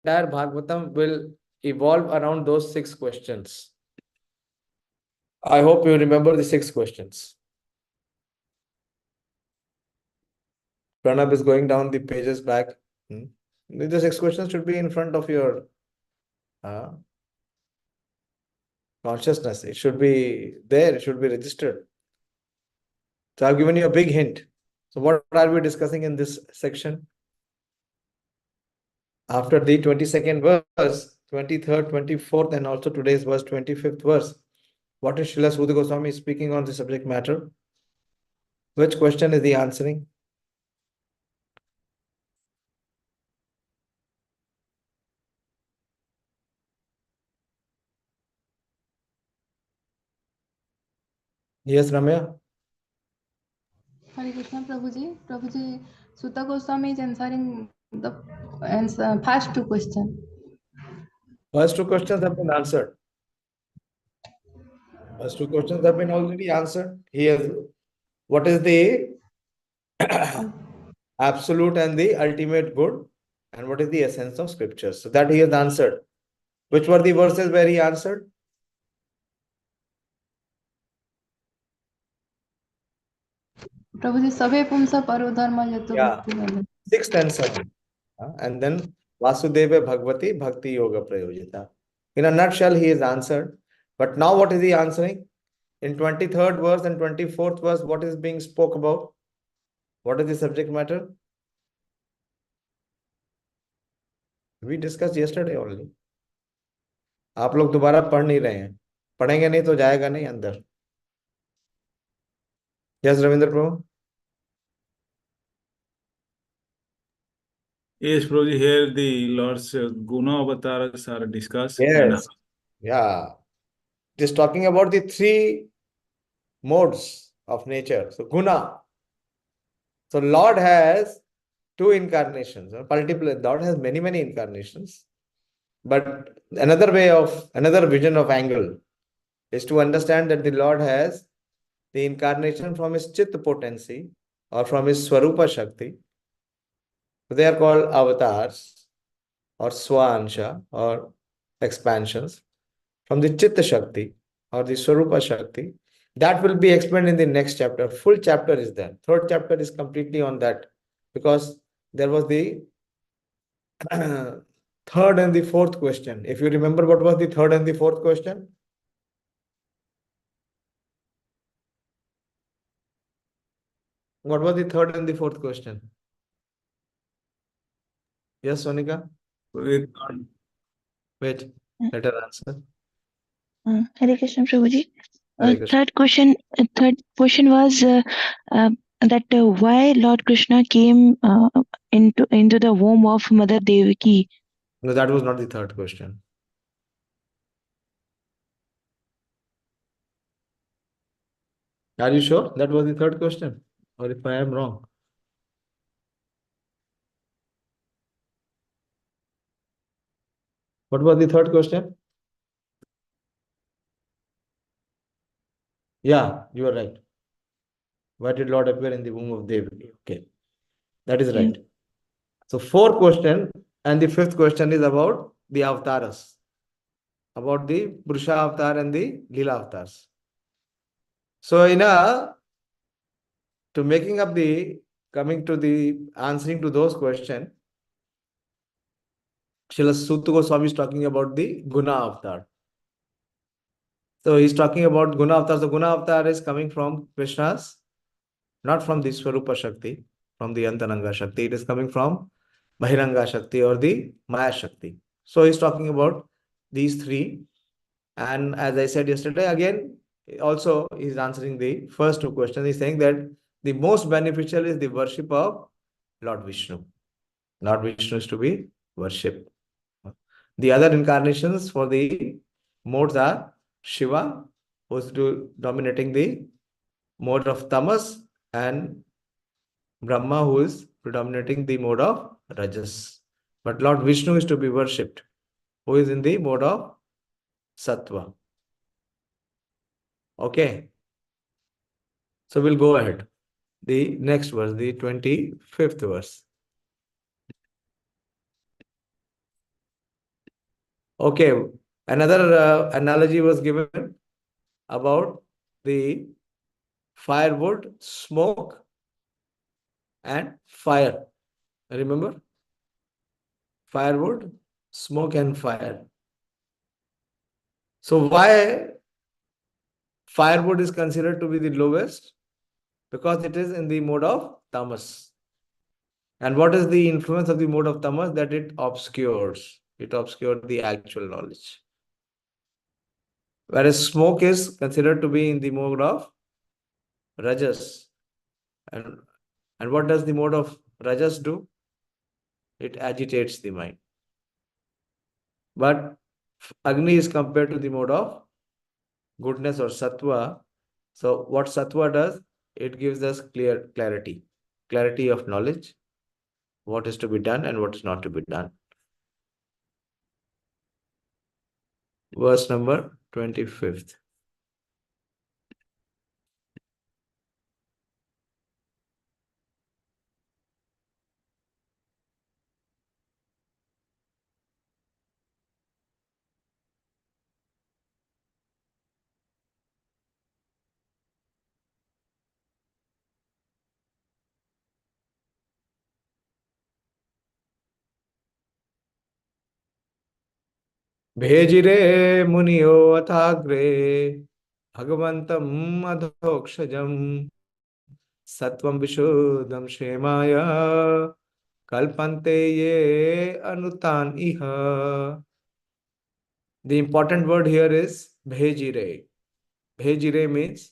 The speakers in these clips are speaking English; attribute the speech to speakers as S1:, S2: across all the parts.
S1: entire Bhagavatam will evolve around those 6 questions. I hope you remember the 6 questions. Pranab is going down the pages back. The 6 questions should be in front of your consciousness. It should be there. It should be registered. So I've given you a big hint. So what are we discussing in this section? After the 22nd verse, 23rd, 24th, and also today's verse, 25th verse, what is Srila Sudha Goswami speaking on the subject matter? Which question is he answering? Yes, Ramya?
S2: Hare Krishna, Prabhuji. Prabhuji, Sutta Goswami is answering the first 2 questions.
S1: First 2 questions have been answered. First 2 questions have been already answered. What is the absolute and the ultimate good, and what is the essence of scriptures? So that he has answered. Which were the verses where he answered?
S2: Prabhuji, Sabhe Pumsa Paro Dharma Yato Bhakti.
S1: 6th and 7th. And then Vasudeva Bhagavati Bhakti Yoga Prayojita. In a nutshell, he is answered. But now what is he answering? In 23rd verse and 24th verse, what is being spoke about? What is the subject matter? We discussed yesterday only. आप लोग दोबारा पढ़ नहीं रहे हैं. पढ़ेंगे नहीं तो जाएगा नहीं अंदर. Yes, Ravindra Prabhu?
S3: Yes, Prabhuji, here the Lord's guna avatars are discussed.
S1: Yes. Yeah. Just talking about the 3 modes of nature. So guna. So Lord has 2 incarnations. Multiple. Lord has many incarnations. But another vision of angle is to understand that the Lord has the incarnation from his Chitta potency or from his Swarupa Shakti. So they are called avatars or Swansha or expansions from the Chitta Shakti or the Swarupa Shakti. That will be explained in the next chapter. Full chapter is there. 3rd chapter is completely on that, because there was the 3rd and the 4th question. If you remember, what was the 3rd and the 4th question? What was the 3rd and the 4th question? Yes, Sonika? Wait, let her answer.
S4: Hare Krishna, Prabhuji.
S1: Hare Krishna.
S4: Third question was that why Lord Krishna came into the womb of Mother Devaki.
S1: No, that was not the 3rd question. Are you sure that was the 3rd question? Or if I am wrong? What was the 3rd question? Yeah, you are right. Why did Lord appear in the womb of Devaki? Okay, that is right. So 4th question and the 5th question is about the avatars, about the Purusha avatar and the Lila avatars. So coming to the answering to those questions, Srila Sutta Goswami is talking about the Guna avatar. So he's talking about Guna avatar. So Guna avatar is coming from Krishna's, not from the Swarupa Shakti, from the Antaranga Shakti. It is coming from Bahiranga Shakti or the Maya Shakti. So he's talking about these 3. And as I said yesterday, again, also he's answering the first 2 questions. He's saying that the most beneficial is the worship of Lord Vishnu. Lord Vishnu is to be worshipped. The other incarnations for the modes are Shiva, who is dominating the mode of Tamas, and Brahma, who is predominating the mode of Rajas. But Lord Vishnu is to be worshipped, who is in the mode of Sattva. Okay. So we'll go ahead. The next verse, the 25th verse. Okay, another analogy was given about the firewood, smoke, and fire. Remember? Firewood, smoke, and fire. So why firewood is considered to be the lowest? Because it is in the mode of tamas. And what is the influence of the mode of tamas? That it obscures. It obscures the actual knowledge. Whereas smoke is considered to be in the mode of rajas. And what does the mode of rajas do? It agitates the mind. But Agni is compared to the mode of goodness or sattva. So what sattva does? It gives us clarity of knowledge, what is to be done and what is not to be done. Verse number 25th. Bhejire munayo thāgre bhagavantam adhokṣajam sattvaṁ viśuddhaṁ kṣemāya kalpante ye anutan iha. The important word here is bhejire. Bhejire means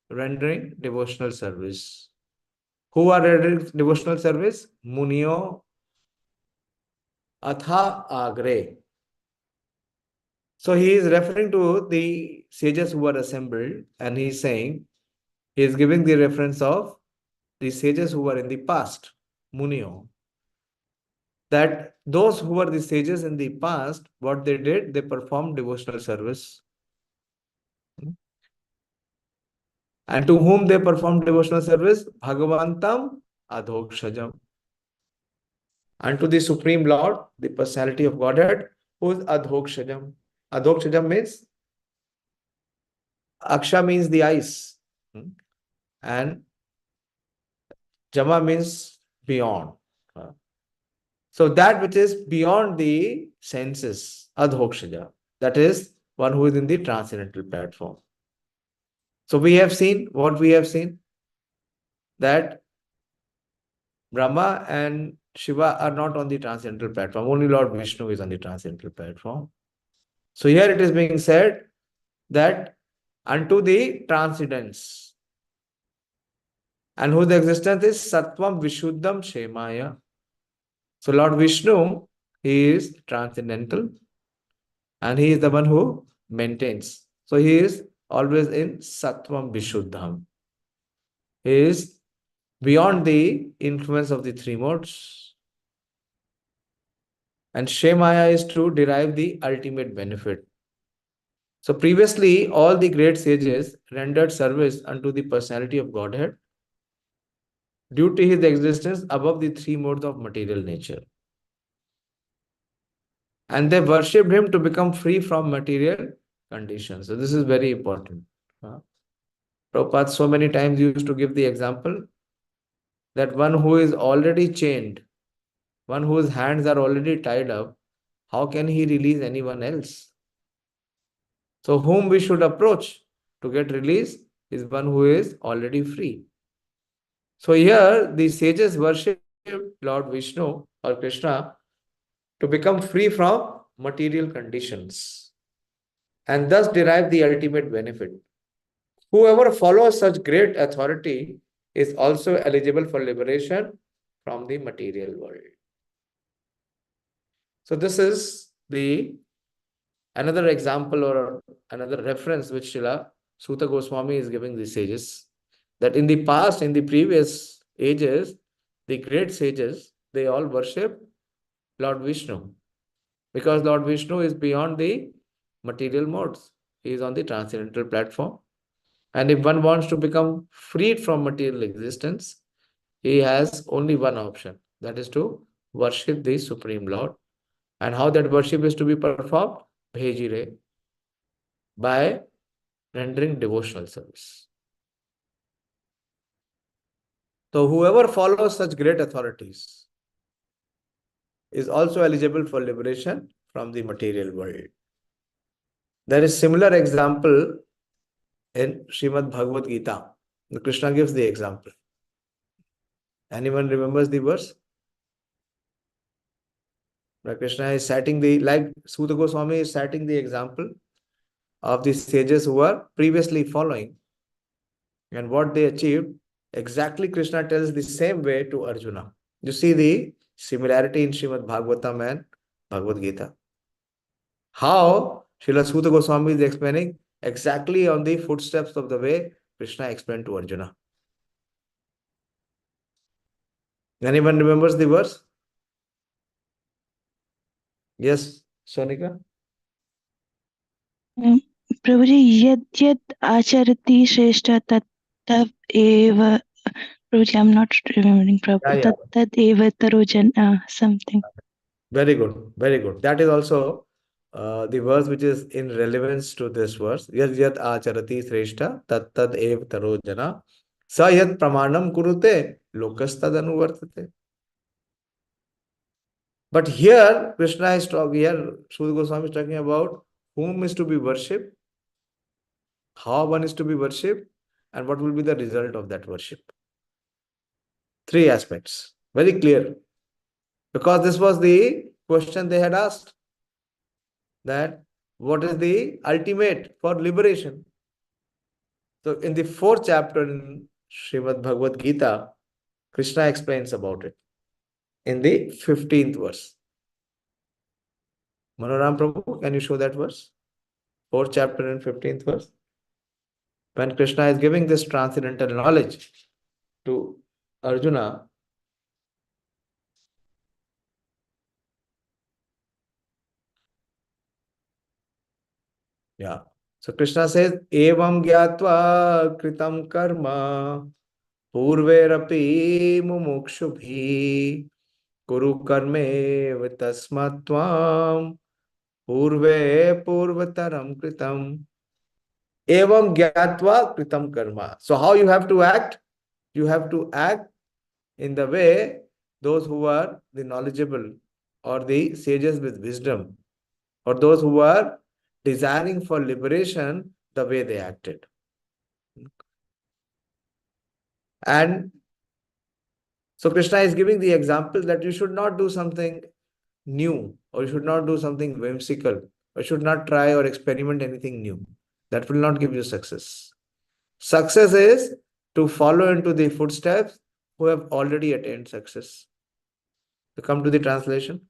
S1: rendering devotional service. Who are rendering devotional service? Munayo thāgre. So he is referring to the sages who were assembled, and he is saying, he is giving the reference of the sages who were in the past, munayo. That those who were the sages in the past, what they did, they performed devotional service. And to whom they performed devotional service? Bhagavantam, adhokṣajam. And to the Supreme Lord, the Personality of Godhead, who is adhokṣajam. Adhokṣajam means, aksha means the eyes, and jama means beyond. So that which is beyond the senses, adhokṣaja, that is one who is in the transcendental platform. So we have seen what we have seen, that Brahma and Shiva are not on the transcendental platform. Only Lord Vishnu is on the transcendental platform. So here it is being said that unto the transcendence, and whose existence is sattvaṁ viśuddhaṁ kṣemāya. So Lord Vishnu, he is transcendental and he is the one who maintains. So he is always in sattvaṁ viśuddhaṁ. He is beyond the influence of the three modes. And kṣemāya is to derive the ultimate benefit. So previously, all the great sages rendered service unto the Personality of Godhead due to his existence above the three modes of material nature. And they worshipped him to become free from material conditions. So this is very important. Prabhupada so many times used to give the example that one who is already chained, one whose hands are already tied up, how can he release anyone else? So whom we should approach to get released is one who is already free. So here the sages worship Lord Vishnu or Krishna to become free from material conditions and thus derive the ultimate benefit. Whoever follows such great authority is also eligible for liberation from the material world. So this is the another example or another reference which Srila Suta Goswami is giving the sages, that in the past, in the previous ages, the great sages, they all worship Lord Vishnu, because Lord Vishnu is beyond the material modes. He is on the transcendental platform. And if one wants to become freed from material existence, he has only one option, that is to worship the Supreme Lord. And how that worship is to be performed? Bhejire, by rendering devotional service. So whoever follows such great authorities is also eligible for liberation from the material world. There is similar example in Śrīmad-Bhāgavatam. Krishna gives the example. Anyone remembers the verse? Where Krishna is citing like Sutta Goswami is citing the example of the sages who were previously following and what they achieved. Exactly Krishna tells the same way to Arjuna. You see the similarity in Śrīmad-Bhāgavatam and Bhagavad Gita. How Srila Sutta Goswami is explaining exactly on the footsteps of the way Krishna explained to Arjuna. Anyone remembers the verse? Yes, Sonika?
S4: Prabhuji, yad yad acharati shrestha tat tav eva. Prabhuji, I'm not remembering Prabhuji.
S1: Yeah.
S4: Tat tad eva tarojan, something.
S1: Very good, very good. That is also the verse which is in relevance to this verse. Yad yad acharati shrestha tat tad eva tarojana sa yad pramanam kurute lokastad anuvartate. But here, Krishna is talking, here Sutta Goswami is talking about whom is to be worshipped, how one is to be worshipped, and what will be the result of that worship. Three aspects. Very clear. Because this was the question they had asked. That what is the ultimate for liberation? So in the 4th chapter in Śrīmad-Bhāgavad Gita, Krishna explains about it in the 15th verse. Manoram Prabhu, can you show that verse? 4th chapter and 15th verse. When Krishna is giving this transcendental knowledge to Arjuna, yeah. So Krishna says, Evam gyatva kritam karma purverapi mumukshubhi kuru karme vitasmatvam purve purvataram kritam. Evam gyatva kritam karma. So how you have to act? You have to act in the way those who are the knowledgeable or the sages with wisdom or those who are desiring for liberation, the way they acted. And so Krishna is giving the example that you should not do something new or you should not do something whimsical or should not try or experiment anything new. That will not give you success. Success is to follow into the footsteps who have already attained success. To come to the translation.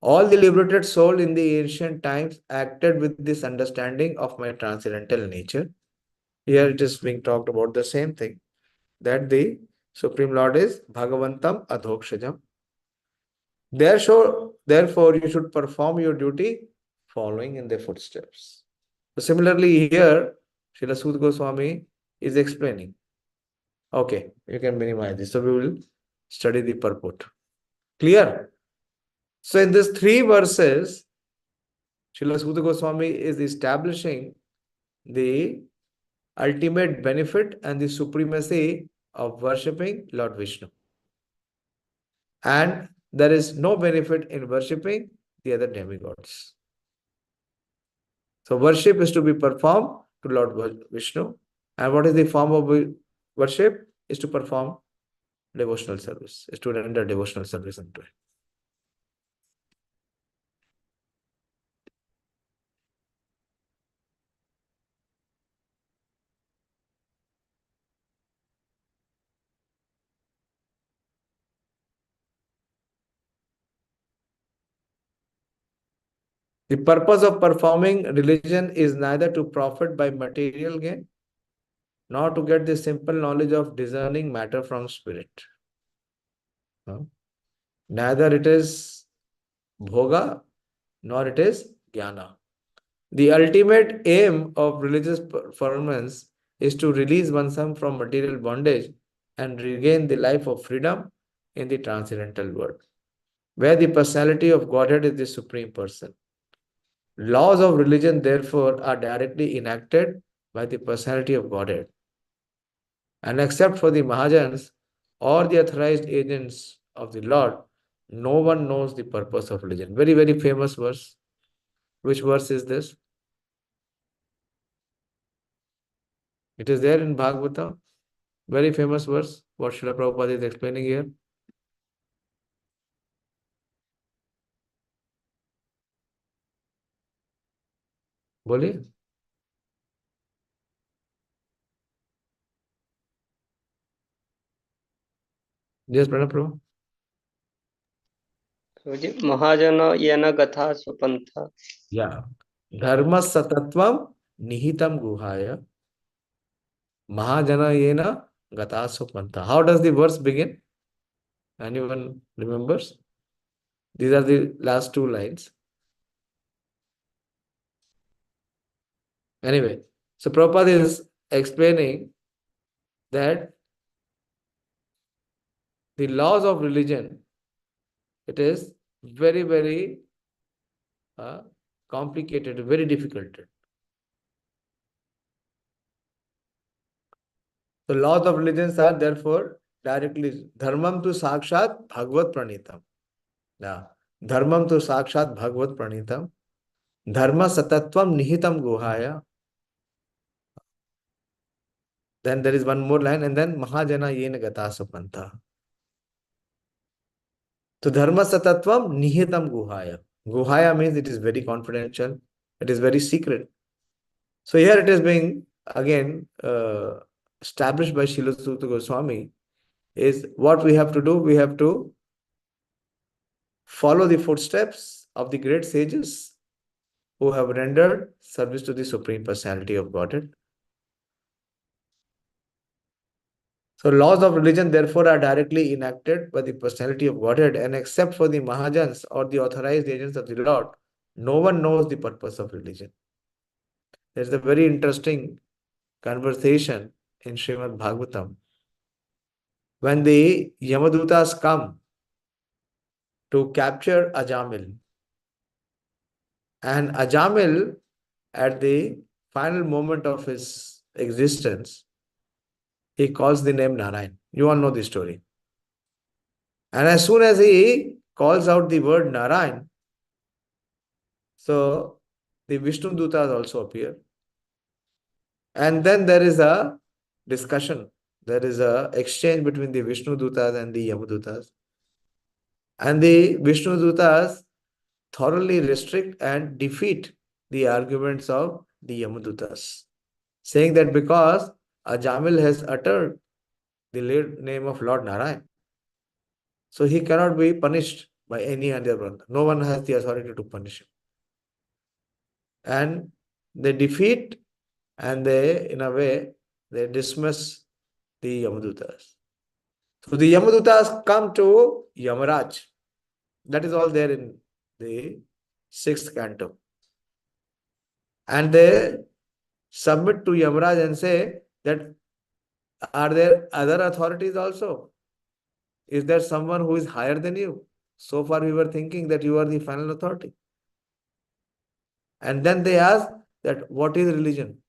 S1: All the liberated soul in the ancient times acted with this understanding of my transcendental nature. Here it is being talked about the same thing. That the Supreme Lord is bhagavantam adhokṣajam. Therefore, you should perform your duty following in their footsteps. So similarly, here, Srila Sutta Goswami is explaining. Okay, you can minimize this. So we will study the purport. Clear? So in these 3 verses, Srila Sutta Goswami is establishing the ultimate benefit and the supremacy of worshipping Lord Vishnu. And there is no benefit in worshipping the other demigods. So worship is to be performed to Lord Vishnu. And what is the form of worship? Is to perform devotional service, is to render devotional service unto him. The purpose of performing religion is neither to profit by material gain, nor to get the simple knowledge of discerning matter from spirit. Neither it is bhoga, nor it is jnana. The ultimate aim of religious performance is to release oneself from material bondage and regain the life of freedom in the transcendental world. where the personality of Godhead is the supreme person. Laws of religion, therefore, are directly enacted by the personality of Godhead. And except for the mahājanas or the authorized agents of the Lord, no one knows the purpose of religion. Very, very famous verse. Which verse is this? It is there in Bhagavatam. Very famous verse. What Srila Prabhupada is explaining here. बोलिए. Yes, Pranab Prabhu.
S5: महाजन येन गथा स्वपन्थ.
S1: Yeah. Dharma sattvaṁ nihitam guhaya. Mahājana yena gataso pantha. How does the verse begin? Anyone remembers? These are the last two lines. Anyway, so Prabhupada is explaining that the laws of religion, it is very, very complicated, very difficult. The laws of religions are therefore directly dharmam tu sakshat bhagavat pranitam. Yeah. Dharmam tu sakshat bhagavat pranitam. Dharma satatvam nihitam guhaya. Then there is one more line, and then mahājana yena gatasa pantha. So dharma satatvam nihitam guhaya. Guhaya means it is very confidential. It is very secret. So here it is being again established by Srila Suta Goswami is what we have to do. We have to follow the footsteps of the great sages who have rendered service to the Supreme Personality of Godhead. So laws of religion therefore are directly enacted by the Personality of Godhead, and except for the mahājanas or the authorized agents of the Lord, no one knows the purpose of religion. There's a very interesting conversation in Śrīmad-Bhāgavatam. When the Yamadutas come to capture Ajamil, and Ajamil, at the final moment of his existence, he calls the name Narayan. You all know the story. And as soon as he calls out the word Narayan, so the Vishnu Dutas also appear. And then there is a discussion. There is a exchange between the Vishnu Dutas and the Yamadutas. And the Vishnu Dutas thoroughly restrict and defeat the arguments of the Yamadutas, saying that because Ajamil has uttered the name of Lord Narayan, so he cannot be punished by any other brother. No one has the authority to punish him. And they defeat and they, in a way, they dismiss the Yamadutas. So the Yamadutas come to Yamaraj. That is all there in the 6th canto. And they submit to Yamaraj and say that, are there other authorities also? Is there someone who is higher than you? So far we were thinking that you are the final authority. And then they ask that what is religion?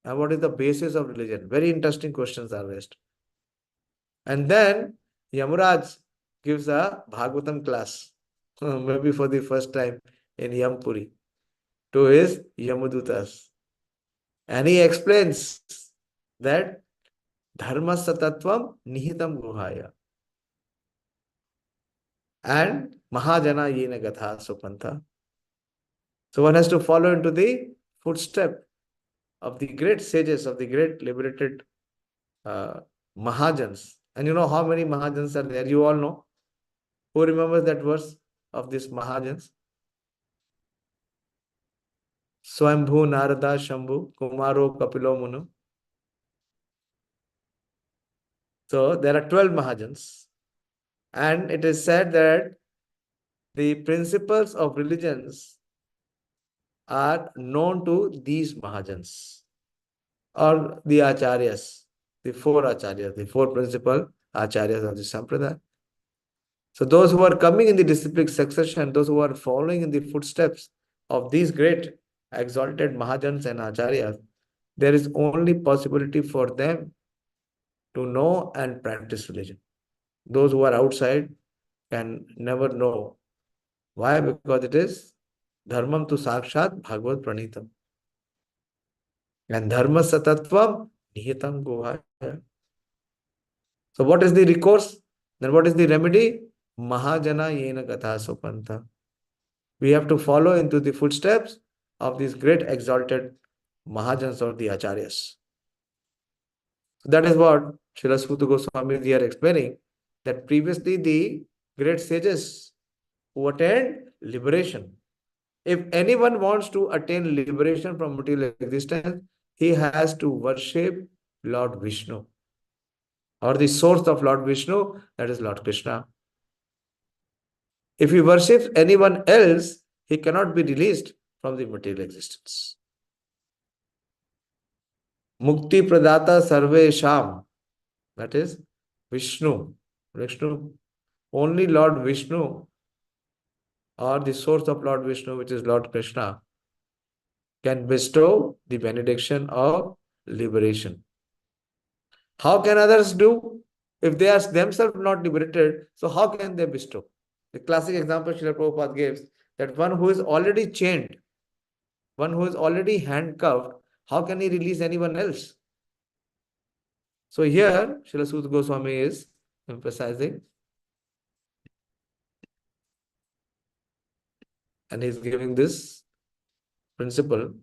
S1: And what is the basis of religion? Very interesting questions are raised. And then Yamaraj gives a Bhagavatam class, maybe for the first time in Yampuri, to his Yamadutas. And he explains that Dharma satatvam nihitam guhaya. And mahājana yena gatha supantha. So one has to follow into the footstep of the great sages, of the great liberated mahājanas. And you know how many mahājanas are there? You all know. Who remembers that verse of this mahājanas? Swambhu Narada Shambhu Kumaro Kapilo Munu. So there are 12 mahājanas. And it is said that the principles of religions are known to these mahājanas or the acharyas, the 4 acharyas, the 4 principal acharyas of the sampradaya. So those who are coming in the disciplic succession, those who are following in the footsteps of these great exalted Mahājanas and Acharyas, there is only possibility for them to know and practice religion. Those who are outside can never know. Why? Because it is dharmam tu sakshat bhagavad pranitam. And dharma sattvaṁ nihitam guhaya. So what is the recourse? Then what is the remedy? Mahājana yena gatha supanta. We have to follow into the footsteps of these great exalted Mahājanas or the Acharyas. So that is what Srila Sutta Goswami is here explaining, that previously the great sages who attained liberation. If anyone wants to attain liberation from material existence, he has to worship Lord Vishnu, or the source of Lord Vishnu, that is Lord Krishna. If he worships anyone else, he cannot be released from the material existence. Mukti pradata sarvesham, that is Vishnu. Vishnu, only Lord Vishnu, or the source of Lord Vishnu, which is Lord Krishna, can bestow the benediction of liberation. How can others do? If they are themselves not liberated, so how can they bestow? The classic example Srila Prabhupada gives, that one who is already chained, one who is already handcuffed, how can he release anyone else? So here, Srila Sutta Goswami is emphasizing, and he is giving this principle.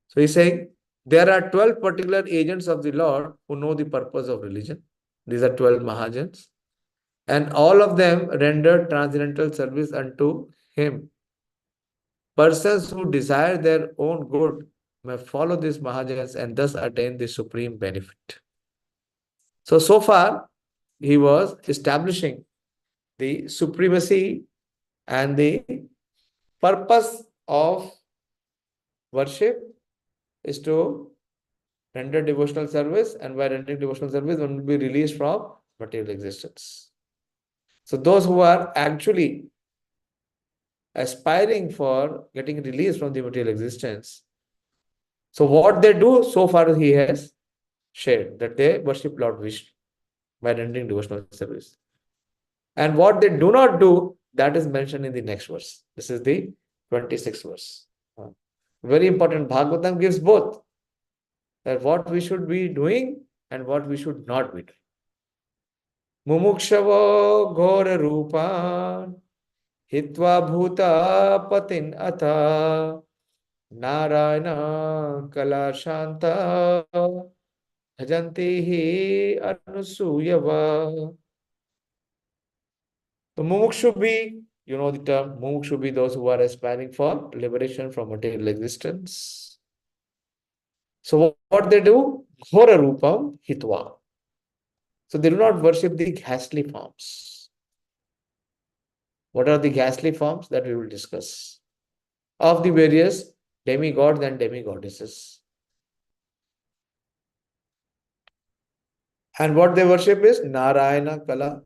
S1: So he is saying, there are 12 particular agents of the Lord who know the purpose of religion. These are 12 Mahājanas. And all of them render transcendental service unto him. Persons who desire their own good may follow these Mahājanas and thus attain the supreme benefit. So far, he was establishing the supremacy and the purpose of worship is to render devotional service, and by rendering devotional service, one will be released from material existence. So those who are actually aspiring for getting released from the material existence, so what they do, so far he has shared, that they worship Lord Vishnu by rendering devotional service. And what they do not do, that is mentioned in the next verse. This is the 26th verse. Very important. Bhagavatam gives both, that what we should be doing and what we should not be doing. Mumukshavo ghora rupan hitva bhuta patin atha narayana kala shanta bhajanti hi anusuyava. So mumukshu be, you know the term, mumukshu be those who are aspiring for liberation from material existence. So what they do? Ghora rupam hitva. So they do not worship the ghastly forms. What are the ghastly forms? That we will discuss. Of the various demigods and demigoddesses. And what they worship is Narayana Kala.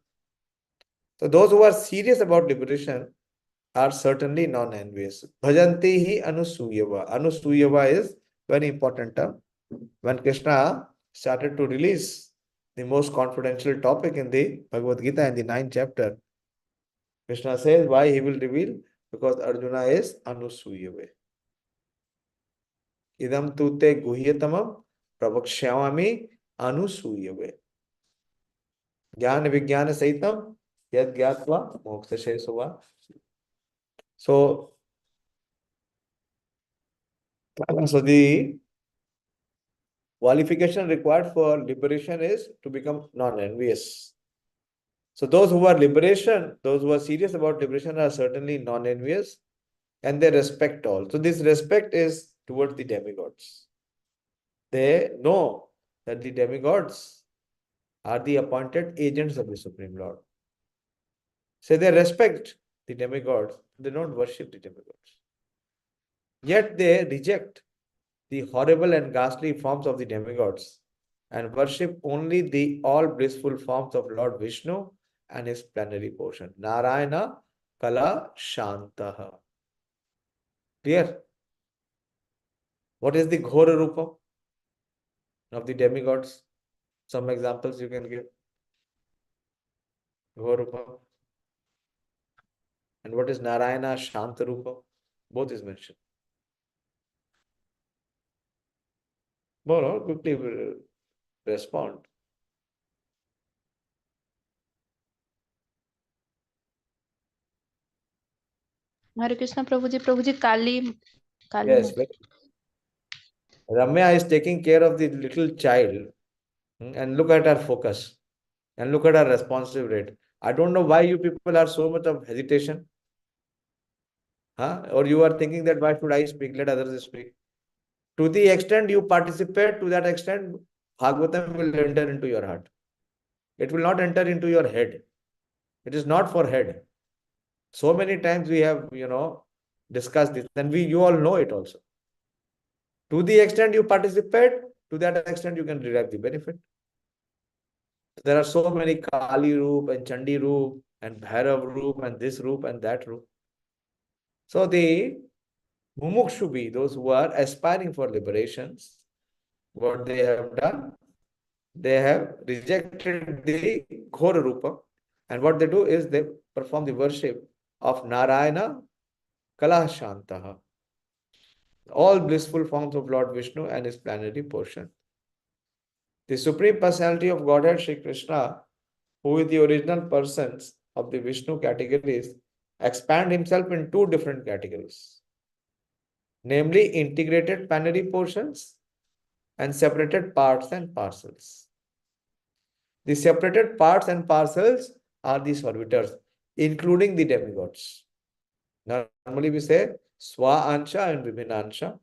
S1: So those who are serious about liberation are certainly non-envious. Bhajanti hi anusuyava. Anusuyava is very important term. When Krishna started to release the most confidential topic in the Bhagavad Gita in the 9th chapter, Krishna says why he will reveal, because Arjuna is anusuyave. Idam tu te guhyatamam pravakṣamami anusuyave. Jnana vijnana sahitam yad gyatva moksha sova. So the qualification required for liberation is to become non-envious. So those who are those who are serious about liberation are certainly non-envious, and they respect all. So this respect is towards the demigods. They know that the demigods are the appointed agents of the Supreme Lord. So they respect the demigods, they don't worship the demigods. Yet they reject the horrible and ghastly forms of the demigods and worship only the all blissful forms of Lord Vishnu and his plenary portion. Narayana Kala Shantaha. Clear? What is the Ghora Rupa of the demigods? Some examples you can give. Ghora Rupa. And what is Narayana Shanta Rupa? Both is mentioned. Bolo, quickly respond.
S2: Hare Krishna Prabhuji, Kali.
S1: Yes. Ramya is taking care of the little child, and look at her focus and look at her responsive rate. I don't know why you people are so much of hesitation. Huh? Or you are thinking that why should I speak? Let others speak. To the extent you participate, to that extent, Bhagavatam will enter into your heart. It will not enter into your head. It is not for head. So many times we have, discussed this, and you all know it also. To the extent you participate, to that extent you can derive the benefit. There are so many Kali Roop and Chandi Roop and Bhairav Roop and this Roop and that Roop. So the Mumukshu, those who are aspiring for liberations, what they have done, they have rejected the Ghora Rupa, and what they do is they perform the worship of Narayana Kala Shantaha, all blissful forms of Lord Vishnu and his plenary portion. The Supreme Personality of Godhead, Sri Krishna, who is the original persons of the Vishnu categories, expand himself in two different categories, namely integrated plenary portions and separated parts and parcels. The separated parts and parcels are the servitors, including the demigods. Normally we say Swa Ansha and Vibhinansha.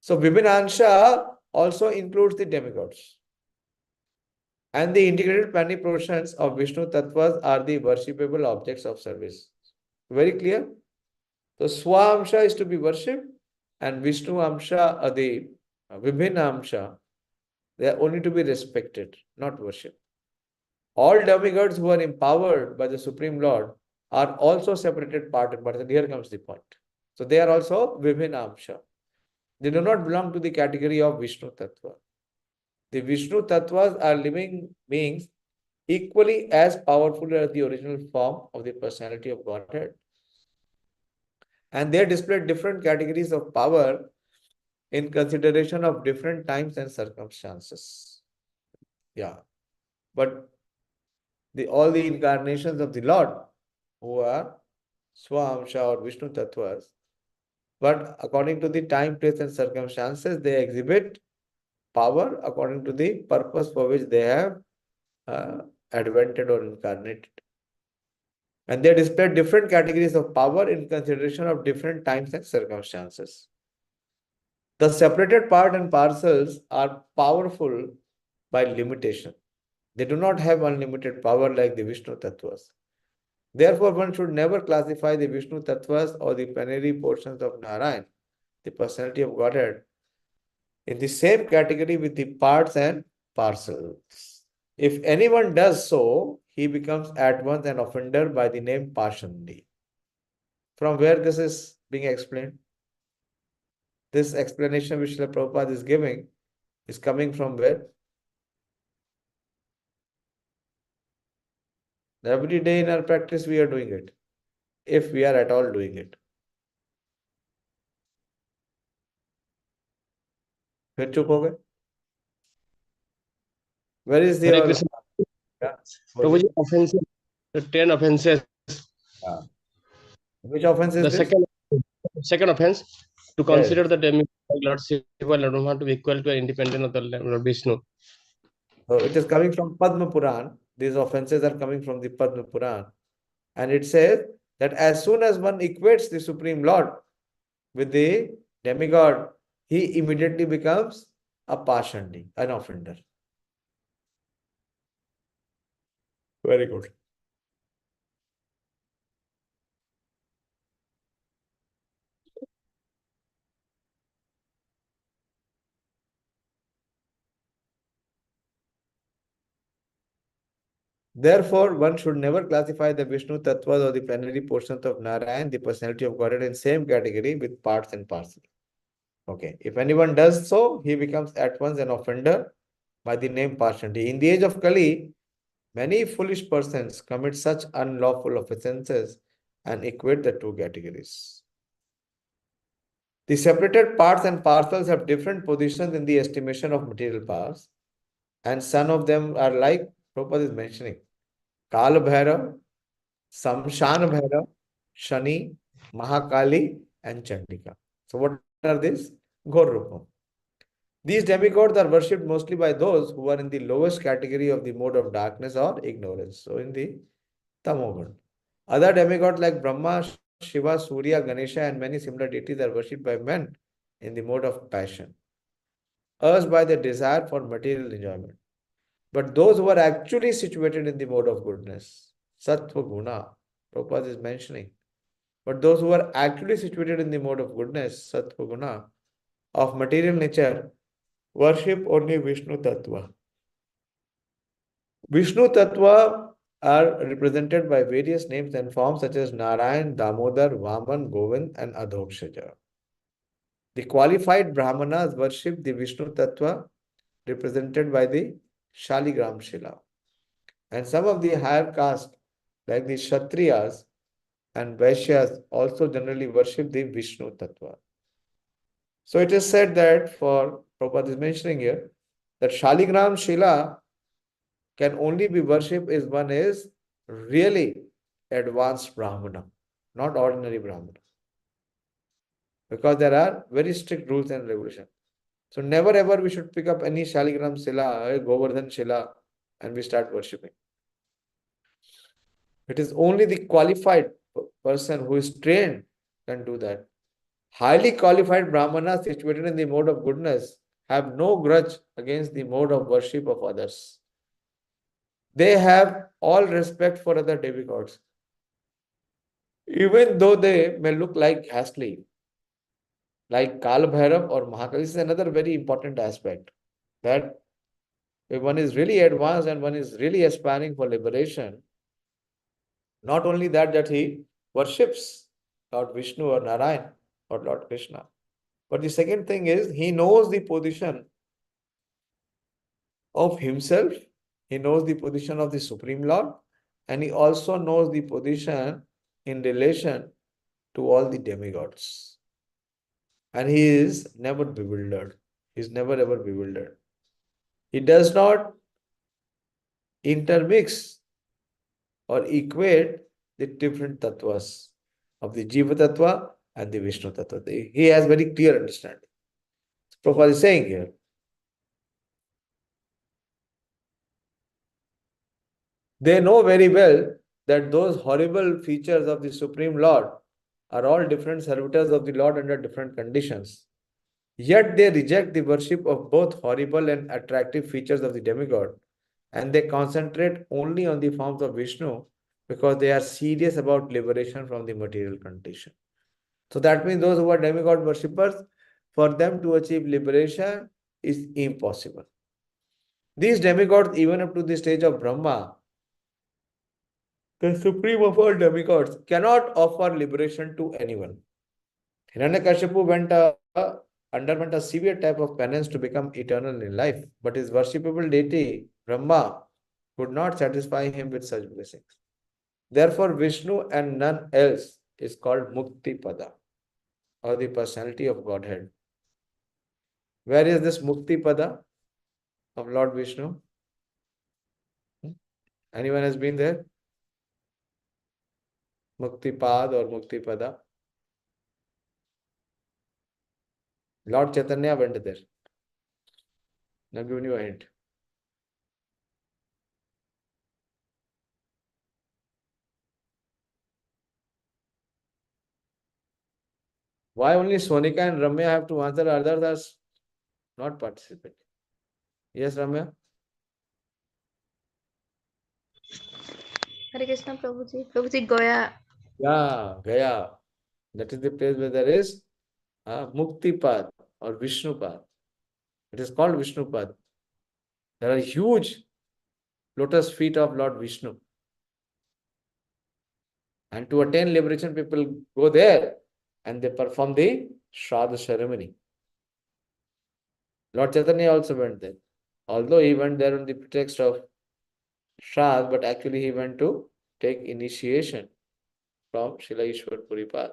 S1: So Vibhinansha also includes the demigods. And the integrated plenary portions of Vishnu Tattvas are the worshipable objects of service. Very clear? So Swa Amsha is to be worshipped, and Vishnu Amsha, the Vibhina Amsha, they are only to be respected, not worshipped. All demigods who are empowered by the Supreme Lord are also separated part and parcel. Here comes the point. So they are also Vibhina Amsha. They do not belong to the category of Vishnu Tattva. The Vishnu Tattvas are living beings equally as powerful as the original form of the personality of Godhead. And they display different categories of power in consideration of different times and circumstances. Yeah. But all the incarnations of the Lord, who are Swamsha or Vishnu Tattvas, but according to the time, place, and circumstances, they exhibit power according to the purpose for which they have advented or incarnated. And they display different categories of power in consideration of different times and circumstances. The separated part and parcels are powerful by limitation. They do not have unlimited power like the Vishnu Tattvas. Therefore, one should never classify the Vishnu Tattvas or the plenary portions of Narayan, the personality of Godhead, in the same category with the parts and parcels. If anyone does so, he becomes at once an offender by the name Pashandi. From where this is being explained? This explanation which Srila Prabhupada is giving is coming from where? Every day in our practice we are doing it, if we are at all doing it. फिर चुप हो गए? Where is the
S6: Hare Krishna.
S1: Yeah.
S6: Prabhuji, offenses, the 10 offenses.
S1: Yeah. Which offense is
S6: The
S1: this?
S6: second offense, to consider the demigod Lord Shiva and Lord Brahma to be equal to and independent of the Lord Vishnu.
S1: So it is coming from Padma Puran. These offenses are coming from the Padma Puran. And it says that as soon as one equates the Supreme Lord with the demigod, he immediately becomes a Pashandi, an offender. Very good. Therefore, one should never classify the Vishnu Tattvas or the plenary portions of Narayan, the personality of Godhead, in same category with parts and parcels. Okay, if anyone does so, he becomes at once an offender by the name partiality. In the age of Kali, many foolish persons commit such unlawful offenses and equate the two categories. The separated parts and parcels have different positions in the estimation of material powers, and some of them are like Prabhupada is mentioning: Kal Bhairav, Samshan Bhairav, Shani, Mahakali, and Chandika. So what are these? Ghor Rupam. These demigods are worshipped mostly by those who are in the lowest category of the mode of darkness or ignorance. So in the Tamogun. Other demigods like Brahma, Shiva, Surya, Ganesha, and many similar deities are worshipped by men in the mode of passion, urged by the desire for material enjoyment. But those who are actually situated in the mode of goodness, Sattva Guna, Prabhupada is mentioning, but those who are actually situated in the mode of goodness, Sattva Guna, of material nature, worship only Vishnu Tattva. Vishnu Tattva are represented by various names and forms such as Narayan, Damodar, Vaman, Govind, and Adhokṣajam. The qualified Brahmanas worship the Vishnu Tattva represented by the Shaligram Shila. And some of the higher caste, like the Kshatriyas and Vaishyas, also generally worship the Vishnu Tattva. So it is said that, for Prabhupada is mentioning here, that Shaligram Shila can only be worshipped if one is really advanced Brahmana, not ordinary Brahmana. Because there are very strict rules and regulations. So never ever we should pick up any Shaligram Shila, Govardhan Shila, and we start worshipping. It is only the qualified person who is trained can do that. Highly qualified Brahmanas situated in the mode of goodness have no grudge against the mode of worship of others. They have all respect for other demigods, even though they may look like ghastly, like Kal Bhairav or Mahakali. This is another very important aspect, that if one is really advanced and one is really aspiring for liberation, not only that he worships Lord Vishnu or Narayan or Lord Krishna, but the second thing is he knows the position of himself, he knows the position of the Supreme Lord, and he also knows the position in relation to all the demigods. And he is never bewildered. He is never ever bewildered. He does not intermix or equate the different tattvas of the Jiva Tattva and the Vishnu Tattva. He has very clear understanding. Prabhupada is saying here, they know very well that those horrible features of the Supreme Lord are all different servitors of the Lord under different conditions. Yet they reject the worship of both horrible and attractive features of the demigod, and they concentrate only on the forms of Vishnu because they are serious about liberation from the material condition. So that means those who are demigod worshippers, for them to achieve liberation is impossible. These demigods, even up to the stage of Brahma, the supreme of all demigods, cannot offer liberation to anyone. Hiranyakashipu underwent a severe type of penance to become eternal in life, but his worshipable deity, Brahma, could not satisfy him with such blessings. Therefore, Vishnu and none else is called Mukti Pada, or the personality of Godhead. Where is this Mukti Pada of Lord Vishnu? Anyone has been there? Mukti Pad or Mukti Pada? Lord Chaitanya went there. I've given you a hint. Why only Sonika and Ramya have to answer, others are not participating? Yes, Ramya?
S7: Hare Krishna, Prabhuji. Prabhuji, Goya.
S1: Yeah, Gaya. That is the place where there is Mukti Pad or Vishnu Pad. It is called Vishnu Pad. There are huge lotus feet of Lord Vishnu. And to attain liberation, people go there and they perform the Shraddha ceremony. Lord Chaitanya also went there. Although he went there on the pretext of Shraddha, but actually he went to take initiation from Srila Ishwar Puripad.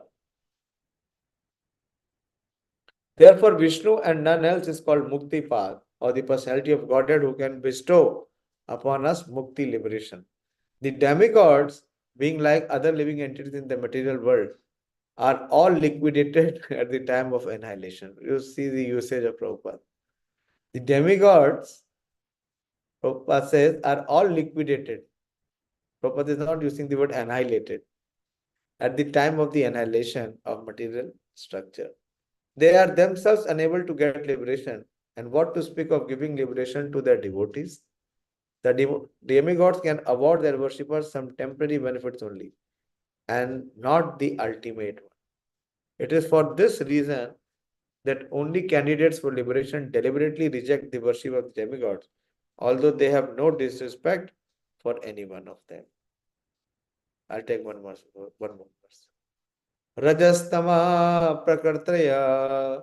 S1: Therefore, Vishnu and none else is called Muktipad, or the personality of Godhead who can bestow upon us Mukti liberation. The demigods, being like other living entities in the material world, are all liquidated at the time of annihilation. You see the usage of Prabhupada. The demigods, Prabhupada says, are all liquidated. Prabhupada is not using the word annihilated. At the time of the annihilation of material structure, they are themselves unable to get liberation. And what to speak of giving liberation to their devotees? The demigods can award their worshippers some temporary benefits only, and not the ultimate one. It is for this reason that only candidates for liberation deliberately reject the worship of the demigods, although they have no disrespect for any one of them. I'll take one more verse. Rajastama prakartraya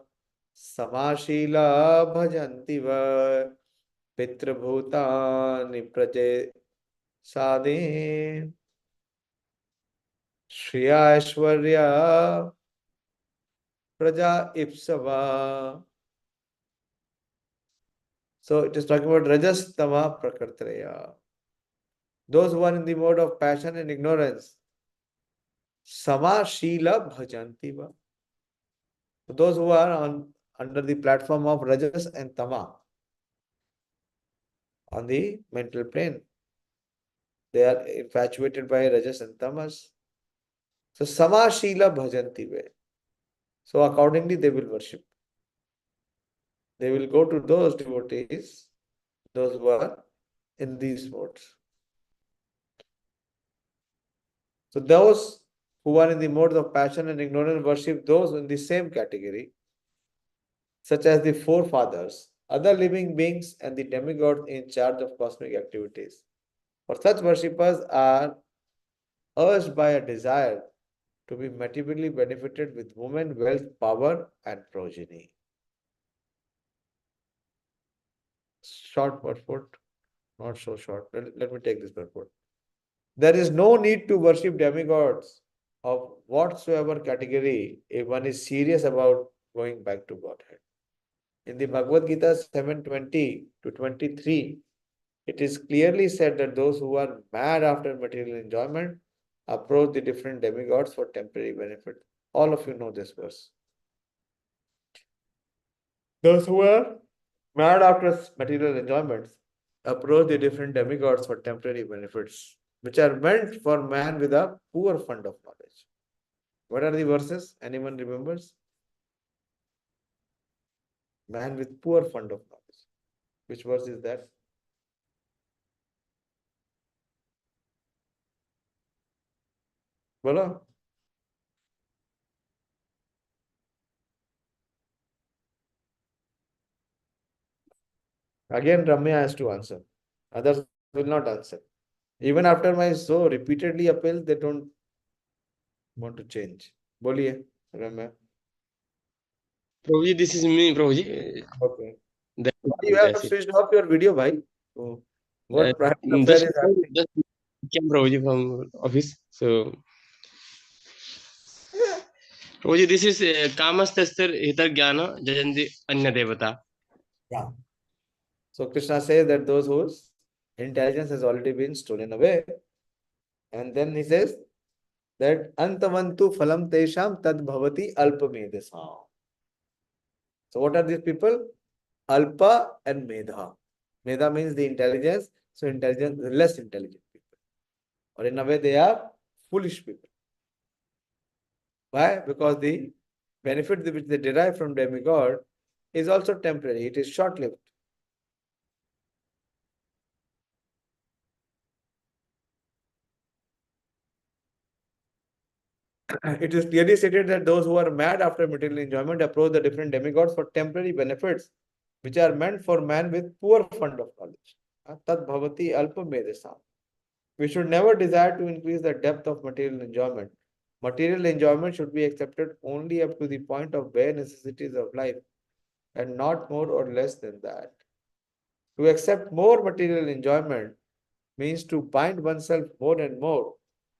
S1: samashila bhajanti va pitrabhutani praje sadin shriya aishwarya praja ipsava. So it is talking about Rajastama prakartraya. Those who are in the mode of passion and ignorance, sama shila bhajanti va. Those who are under the platform of Rajas and Tama, on the mental plane, they are infatuated by Rajas and Tamas. So sama shila bhajanti va. So accordingly they will worship. They will go to those devotees, those who are in these modes. So those who are in the modes of passion and ignorance worship those in the same category, such as the forefathers, other living beings, and the demigods in charge of cosmic activities. For such worshippers are urged by a desire to be materially benefited with women, wealth, power, and progeny. Short purport, not so short. Let me take this purport. There is no need to worship demigods of whatsoever category if one is serious about going back to Godhead. In the Bhagavad Gita 7:20 to 23, it is clearly said that those who are mad after material enjoyment approach the different demigods for temporary benefit. All of you know this verse. Those who are mad after material enjoyments approach the different demigods for temporary benefits, which are meant for man with a poor fund of knowledge. What are the verses? Anyone remembers? Man with poor fund of knowledge. Which verse is that? Bolo? Again, Ramya has to answer. Others will not answer. Even after my so repeatedly appeal, they don't want to change. Boliye, Ramya.
S6: Prabhuji, this is me, Prabhuji.
S1: Okay.
S6: That,
S1: You have
S6: that's it.
S1: switched off your video, bhai. Oh, what private affair
S6: Just
S1: is happening?
S6: came Prabhuji from office. So, Prabhuji, this is Kamastastar Hitar Jnana Jajanti Anya Devata.
S1: Yeah. So Krishna says that those whose intelligence has already been stolen away. And then he says that antavantu phalam tesham tad bhavati alpa medasam. So what are these people? Alpa and medha. Medha means the intelligence. So intelligence, less intelligent people. Or in a way they are foolish people. Why? Because the benefit which they derive from demigod is also temporary. It is short-lived. It is clearly stated that those who are mad after material enjoyment approach the different demigods for temporary benefits, which are meant for man with poor fund of knowledge. Tad bhavati alpa medesam. We should never desire to increase the depth of material enjoyment. Material enjoyment should be accepted only up to the point of bare necessities of life and not more or less than that. To accept more material enjoyment means to bind oneself more and more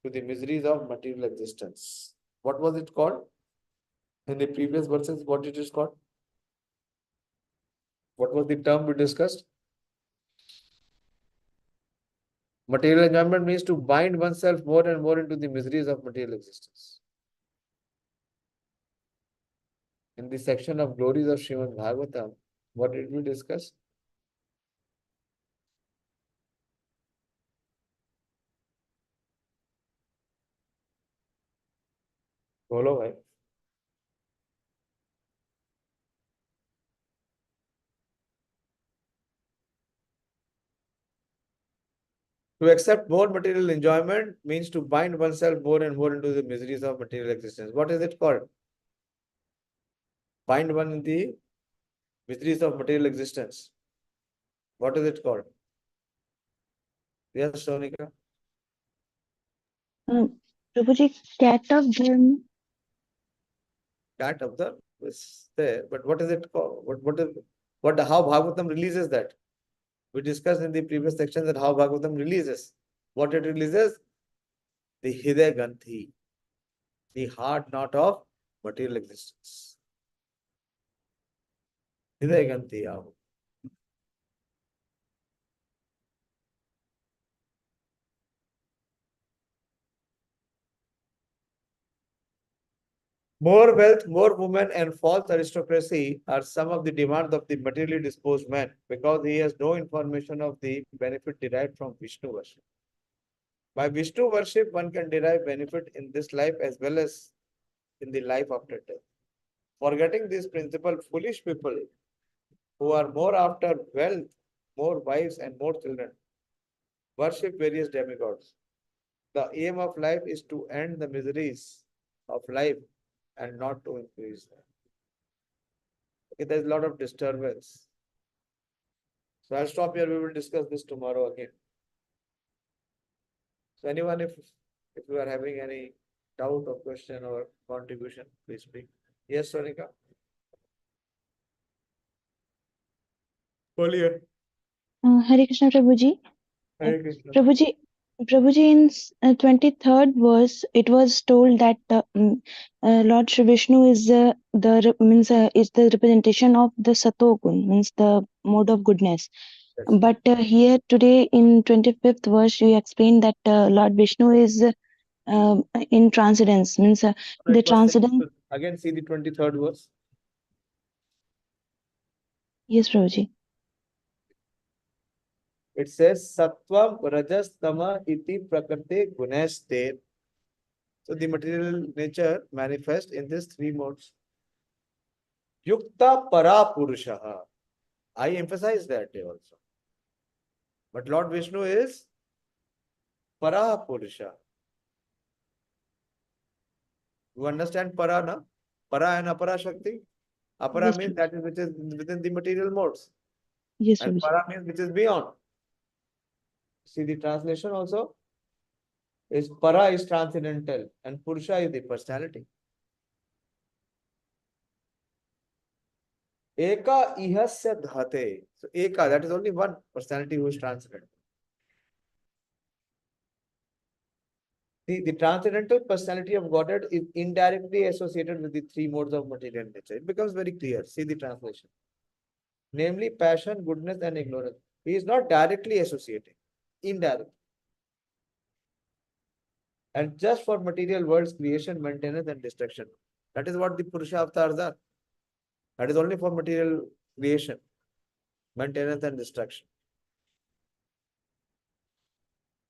S1: to the miseries of material existence. What was it called? In the previous verses, what it is called? What was the term we discussed? Material enjoyment means to bind oneself more and more into the miseries of material existence. In the section of glories of Śrīmad-Bhāgavatam, what did we discuss? Bolo bhai. To accept more material enjoyment means to bind oneself more and more into the miseries of material existence. What is it called? Bind one in the miseries of material existence. What is it called? Yes, Sonika.
S4: Prabhuji, cat of them.
S1: That of the is there, but what is it called? How Bhagavatam releases that? We discussed in the previous section that how Bhagavatam releases. What it releases? The Hidaya Ganthi, the hard knot of material existence. Hidaya Ganthi Ahu. More wealth, more women, and false aristocracy are some of the demands of the materially disposed man because he has no information of the benefit derived from Vishnu worship. By Vishnu worship, one can derive benefit in this life as well as in the life after death. Forgetting this principle, foolish people who are more after wealth, more wives, and more children worship various demigods. The aim of life is to end the miseries of life and not to increase them. Okay, there's a lot of disturbance. So I'll stop here. We will discuss this tomorrow again. So anyone, if you are having any doubt or question or contribution, please speak. Yes, Sonika. Hare
S4: Krishna Prabhuji.
S1: Hare Krishna.
S4: Prabhuji, in 23rd verse, it was told that Lord Shri Vishnu is is the representation of the Satogun, means the mode of goodness.
S1: Yes.
S4: But here today in 25th verse, you explained that Lord Vishnu is in transcendence, means the transcendent.
S1: Again, see the 23rd verse.
S4: Yes, Prabhuji.
S1: It says sattvaṁ rajas tama iti prakrite gunaste. So the material nature manifests in these three modes. Yukta para purushaha. I emphasize that day also. But Lord Vishnu is para purusha. You understand para, na? Para and apara shakti. Apara
S4: Yes,
S1: means that is which is within the material modes.
S4: Yes,
S1: And
S4: Prabhuji.
S1: para means which is beyond. See the translation also. Is para is transcendental and purusha is the personality. Eka ihasya dhate. So eka, that is only one personality who is transcendental. The transcendental personality of Godhead is indirectly associated with the three modes of material nature. It becomes very clear. See the translation. Namely, passion, goodness, and ignorance. He is not directly associating, indirectly. And just for material world's creation, maintenance, and destruction. That is what the Purusha avatars are. That is only for material creation, maintenance, and destruction.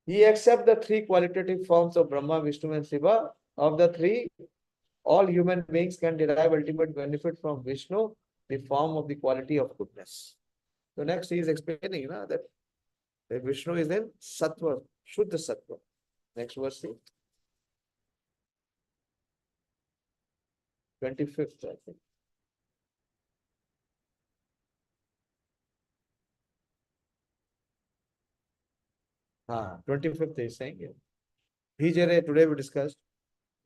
S1: He accepts the three qualitative forms of Brahma, Vishnu, and Shiva. Of the three, all human beings can derive ultimate benefit from Vishnu, the form of the quality of goodness. So next he is explaining that Vishnu is in sattva, Shuddha sattva. Next verse, see. 25th, I think. 25th is saying it. Bhejire, today we discussed.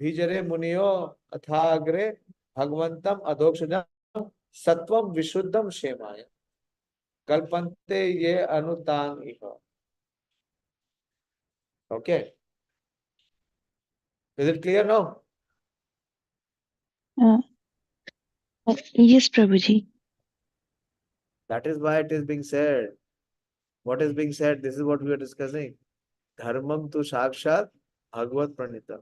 S1: Bhejire munayo thāgre bhagavantam adhokṣajam sattvaṁ viśuddhaṁ kṣemāya kalpante ye anutang iha. Okay. Is it clear now?
S4: Yes, Prabhuji.
S1: That is why it is being said. What is being said? This is what we are discussing. Dharmam tu sakshat bhagavat pranita.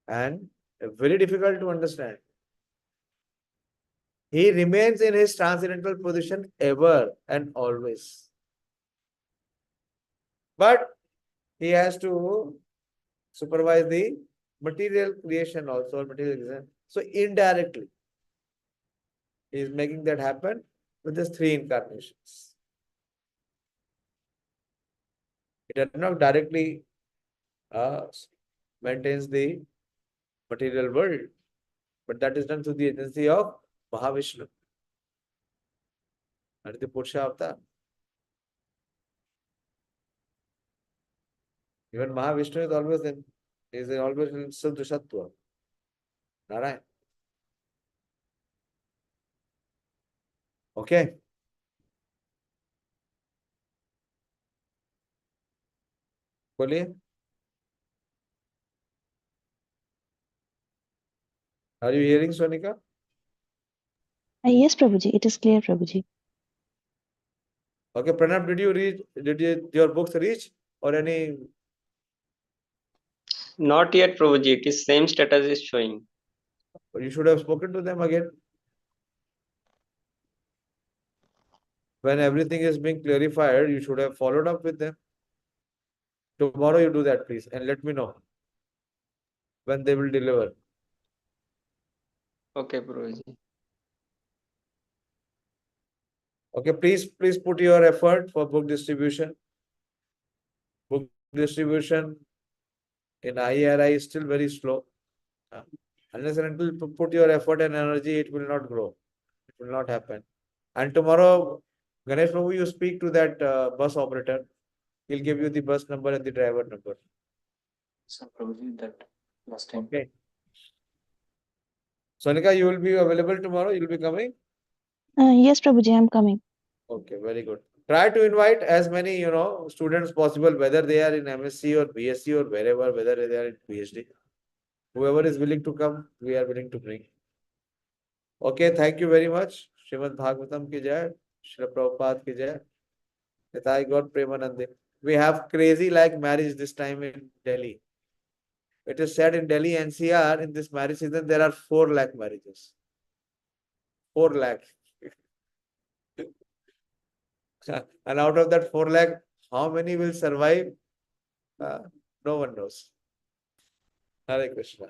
S1: And very difficult to understand. He remains in his transcendental position ever and always. But he has to supervise the material creation also, material existence. So indirectly, he is making that happen with his 3 incarnations. It does not directly maintains the material world, but that is done through the agency of Mahavishnu. That is the Purusha avatar. Even Mahavishnu is always in Suddha Sattva. Narayan. Okay. बोलिए. Are you hearing, Sonika?
S4: Yes, Prabhuji. It is clear, Prabhuji.
S1: Okay, Pranab, did your books reach or any?
S5: Not yet, Prabhuji. It is same status is showing.
S1: You should have spoken to them again. When everything is being clarified, you should have followed up with them. Tomorrow you do that, please, and let me know when they will deliver.
S5: Okay, Prabhuji.
S1: Okay, please put your effort for book distribution. Book distribution in IRI is still very slow. Unless and until you put your effort and energy, it will not grow. It will not happen. And tomorrow, Ganesh Prabhu, you speak to that bus operator. He'll give you the bus number and the driver number.
S8: So Prabhuji, that last time.
S1: Okay. Sonika, you will be available tomorrow? You will be coming?
S4: Yes, Prabhuji, I am coming.
S1: Okay, very good. Try to invite as many, students possible, whether they are in MSc or BSc or wherever, whether they are in PhD. Whoever is willing to come, we are willing to bring. Okay, thank you very much. Śrīmad-Bhāgavatam ki jai. Srila Prabhupada ki jai. Nitai Gaur Premanande. We have crazy like marriage this time in Delhi. It is said in Delhi NCR, in this marriage season, there are 4 lakh marriages. 4 lakh. And out of that 4 lakh, how many will survive? No one knows. Hare Krishna.